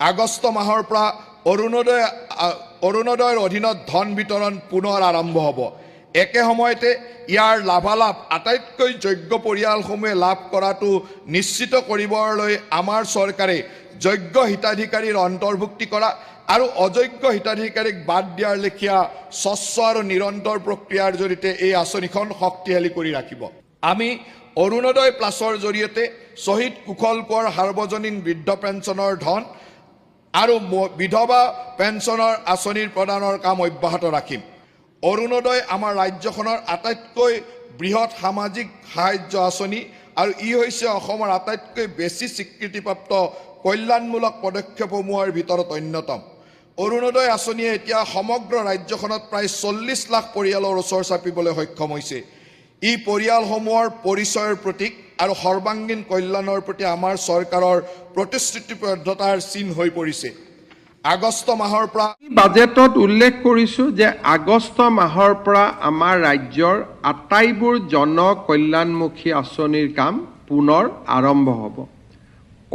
আগষ্ট মাহৰ পৰা অৰুণোদয়ৰ অধীনত ধন বিতৰণ পুনৰ আৰম্ভ হ'ব। একে সময়তে ইয়াৰ লাভালাভ আটাইতকৈ যোগ্য পৰিয়ালসমূহে লাভ কৰাটো নিশ্চিত কৰিবলৈ আমাৰ চৰকাৰে যোগ্য হিতাধিকাৰীৰ অন্তৰ্ভুক্তি কৰা আৰু অযোগ্য হিতাধিকাৰীক বাদ দিয়াৰ লেখীয়া স্বচ্ছ আৰু নিৰন্তৰ প্ৰক্ৰিয়াৰ জৰিয়তে এই আঁচনিখন শক্তিশালী কৰি ৰাখিব। আমি অৰুণোদয় প্লাছৰ জৰিয়তে শ্বহীদ কুশল কোঁৱৰ সাৰ্বজনীন বৃদ্ধ পেঞ্চনৰ ধন আৰু বিধৱা পেঞ্চনৰ আঁচনিৰ প্ৰদানৰ কাম অব্যাহত ৰাখিম। অৰুণোদয় আমাৰ ৰাজ্যখনৰ আটাইতকৈ বৃহৎ সামাজিক সাহায্য আঁচনি আৰু ই হৈছে অসমৰ আটাইতকৈ বেছি স্বীকৃতিপ্ৰাপ্ত কল্যাণমূলক পদক্ষেপসমূহৰ ভিতৰত অন্যতম। অৰুণোদয় আঁচনিয়ে এতিয়া সমগ্ৰ ৰাজ্যখনত প্ৰায় 40 লাখ পৰিয়ালৰ ওচৰ চাপিবলৈ সক্ষম হৈছে। ই পৰিয়ালসমূহৰ পৰিচয়ৰ প্ৰতীক আৰু সৰ্বাংগীন কল্যাণৰ প্ৰতি আমাৰ চৰকাৰৰ প্ৰতিশ্ৰুতিবদ্ধতাৰ চিন হৈ পৰিছে। আগষ্ট মাহৰ পৰা বাজেটত উল্লেখ কৰিছোঁ যে আগষ্ট মাহৰ পৰা আমাৰ ৰাজ্যৰ আটাইবোৰ জন কল্যাণমুখী আঁচনিৰ কাম পুনৰ আৰম্ভ হ'ব।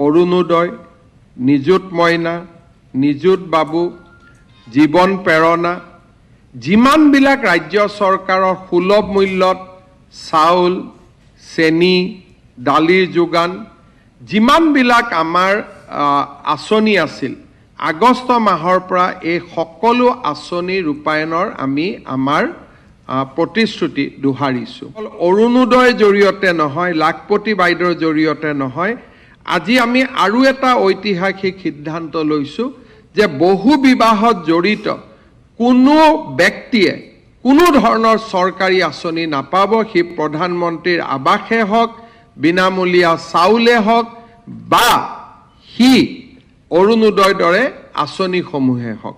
অৰুণোদয়, নিযুত মইনা, নিযুত বাবু, জীৱন প্ৰেৰণা, যিমানবিলাক ৰাজ্য চৰকাৰৰ সুলভ মূল্যত চাউল, চেনি, দালিৰ যোগান, যিমানবিলাক আমাৰ আঁচনি আছিল, আগষ্ট মাহৰ পৰা এই সকলো আঁচনি ৰূপায়ণৰ আমি আমাৰ প্ৰতিশ্ৰুতি দোহাৰিছোঁ। অৰুণোদয়ৰ জৰিয়তে নহয়, লাখপতি বাইদেউৰ জৰিয়তে নহয়, আজি আমি আৰু এটা ঐতিহাসিক সিদ্ধান্ত লৈছোঁ যে বহু বিবাহত জড়িত কোনো ব্যক্তিয়ে কোনো ধৰণৰ চৰকাৰী আঁচনি নাপাব। সি প্ৰধানমন্ত্ৰীৰ আৱাসে হওক, বিনামূলীয়া চাউলে হওক বা সি অৰুণোদয়ৰ দৰে আঁচনিসমূহে হওক।